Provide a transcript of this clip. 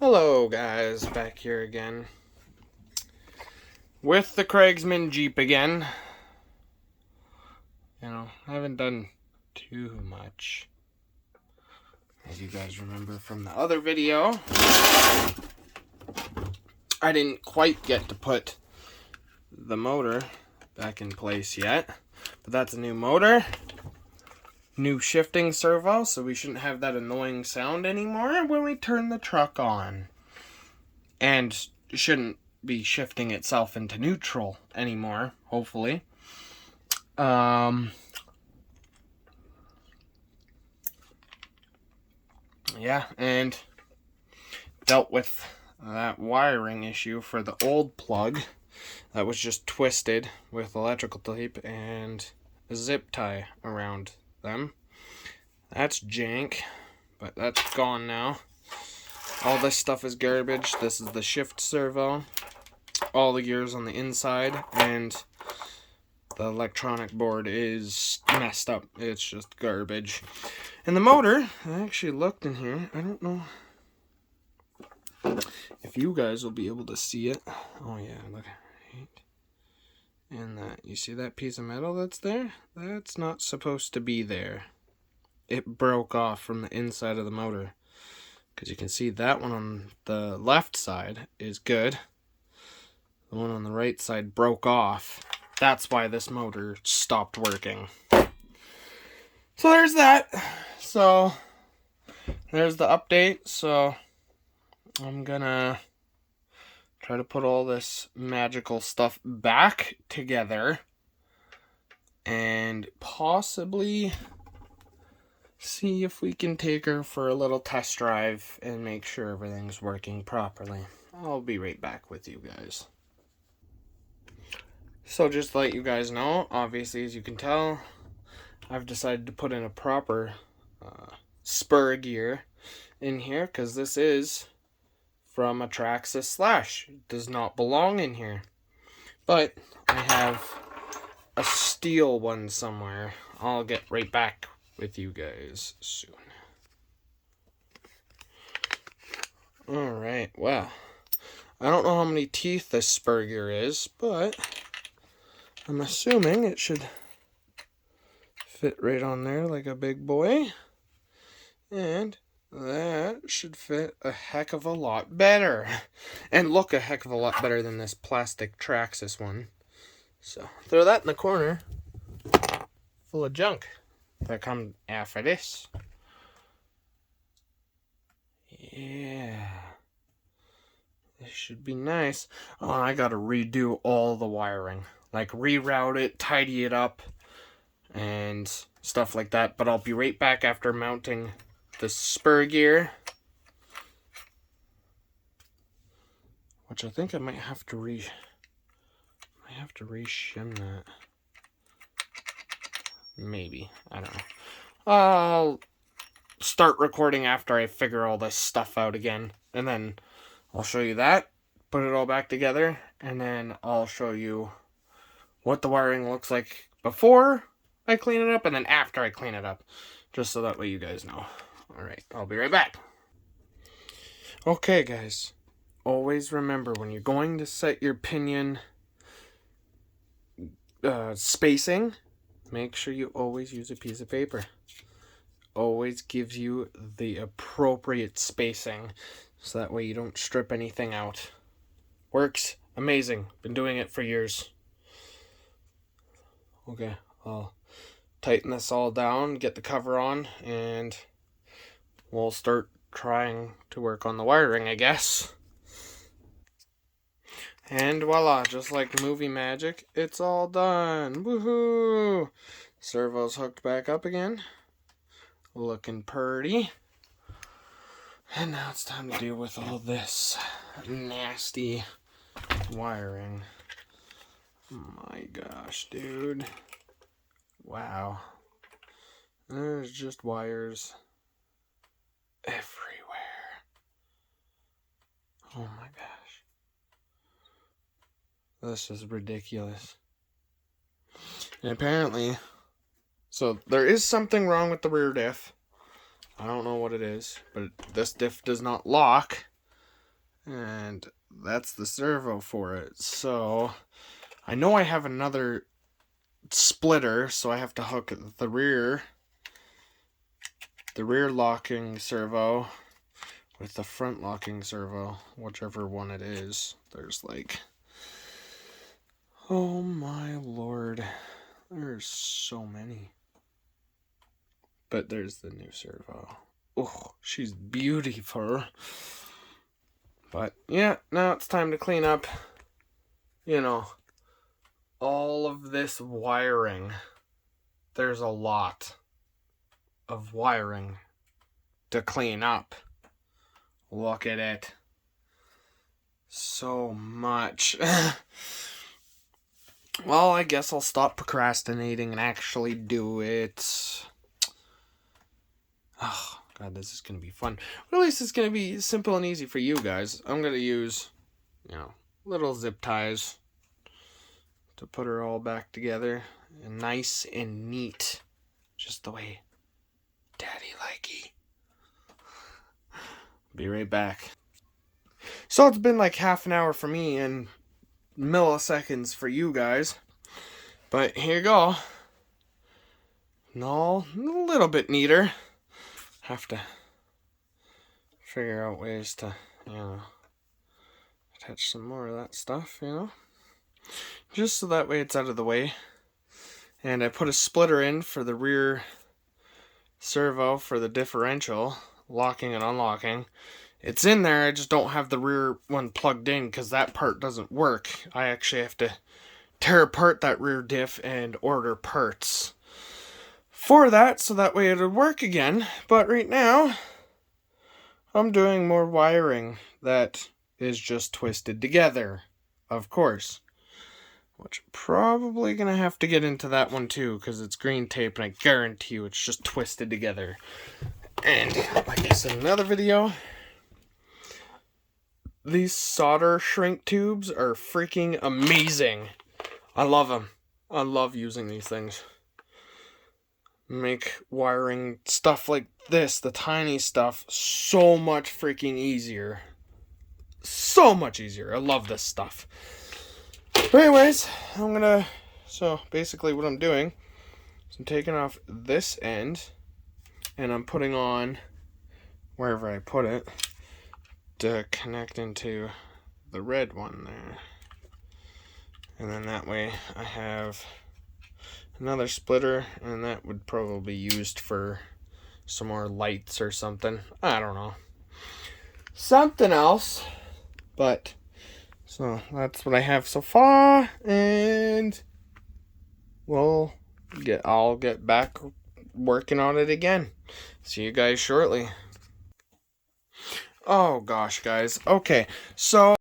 Hello guys, back here again with the Cragsman Jeep again. I haven't done too much, as you guys remember from the other video. I didn't quite get to put the motor back in place yet, but that's a new motor, new shifting servo, so we shouldn't have that annoying sound anymore when we turn the truck on. And it shouldn't be shifting itself into neutral anymore, hopefully. Yeah, and dealt with that wiring issue for the old plug that was just twisted with electrical tape and a zip tie around them. That's jank, but that's gone now. All this stuff is garbage. This is the shift servo, all the gears on the inside, and the electronic board is messed up. It's just garbage. And the motor, I actually looked in here. I don't know if you guys will be able to see it. Oh yeah, look. And that, you see that piece of metal that's there? That's not supposed to be there. It broke off from the inside of the motor. Because you can see that one on the left side is good. The one on the right side broke off. That's why this motor stopped working. So there's that. So there's the update. So I'm gonna try to put all this magical stuff back together and possibly see if we can take her for a little test drive and make sure everything's working properly. I'll be right back with you guys. So just to let you guys know, obviously as you can tell, I've decided to put in a proper spur gear in here because this is from a Traxxas Slash. It does not belong in here. But I have a steel one somewhere. I'll get right back with you guys soon. Alright, well, I don't know how many teeth this spur gear is, but I'm assuming it should fit right on there like a big boy. And that should fit a heck of a lot better. And look a heck of a lot better than this plastic Traxxas one. So, throw that in the corner full of junk that come after this. Yeah. This should be nice. Oh, I gotta redo all the wiring. Like, reroute it, tidy it up, and stuff like that. But I'll be right back after mounting the spur gear. Which I think I might have to re-shim that. Maybe. I don't know. I'll start recording after I figure all this stuff out again. And then I'll show you that. Put it all back together. And then I'll show you what the wiring looks like before I clean it up. And then after I clean it up. Just so that way you guys know. Alright, I'll be right back. Okay, guys. Always remember when you're going to set your pinion spacing, make sure you always use a piece of paper. Always gives you the appropriate spacing, so that way you don't strip anything out. Works amazing. Been doing it for years. Okay, I'll tighten this all down, get the cover on, and we'll start trying to work on the wiring, I guess. And voila, just like movie magic, it's all done. Woohoo! Servo's hooked back up again. Looking purty. And now it's time to deal with all this nasty wiring. My gosh, dude. Wow. There's just wires everywhere. Oh my gosh. This is ridiculous. And apparently, so there is something wrong with the rear diff. I don't know what it is, but this diff does not lock. And that's the servo for it. So I know I have another splitter, so I have to hook the rear locking servo with the front locking servo, whichever one it is. There's like, oh my lord, there's so many. But there's the new servo. Oh, she's beautiful. But yeah, now it's time to clean up, all of this wiring. There's a lot of wiring to clean up. Look at it. So much. Well, I guess I'll stop procrastinating and actually do it. Oh, God, this is going to be fun. But at least it's going to be simple and easy for you guys. I'm going to use, little zip ties to put her all back together. And nice and neat. Just the way Daddy likey. Be right back. So it's been like half an hour for me and milliseconds for you guys. But here you go. No, a little bit neater. Have to figure out ways to, attach some more of that stuff, Just so that way it's out of the way. And I put a splitter in for the rear servo for the differential, locking and unlocking. It's in there, I just don't have the rear one plugged in because that part doesn't work. I actually have to tear apart that rear diff and order parts for that, so that way it'll work again. But right now, I'm doing more wiring that is just twisted together, of course. Which I'm probably going to have to get into that one too, because it's green tape and I guarantee you it's just twisted together. And like I said in another video, these solder shrink tubes are freaking amazing. I love them. I love using these things. Make wiring stuff like this, the tiny stuff, so much freaking easier. So much easier. I love this stuff. But anyways, so basically what I'm doing is I'm taking off this end and I'm putting on wherever I put it to connect into the red one there. And then that way I have another splitter, and that would probably be used for some more lights or something. I don't know. Something else. But, so that's what I have so far, and I'll get back working on it again. See you guys shortly. Oh gosh, guys. Okay, so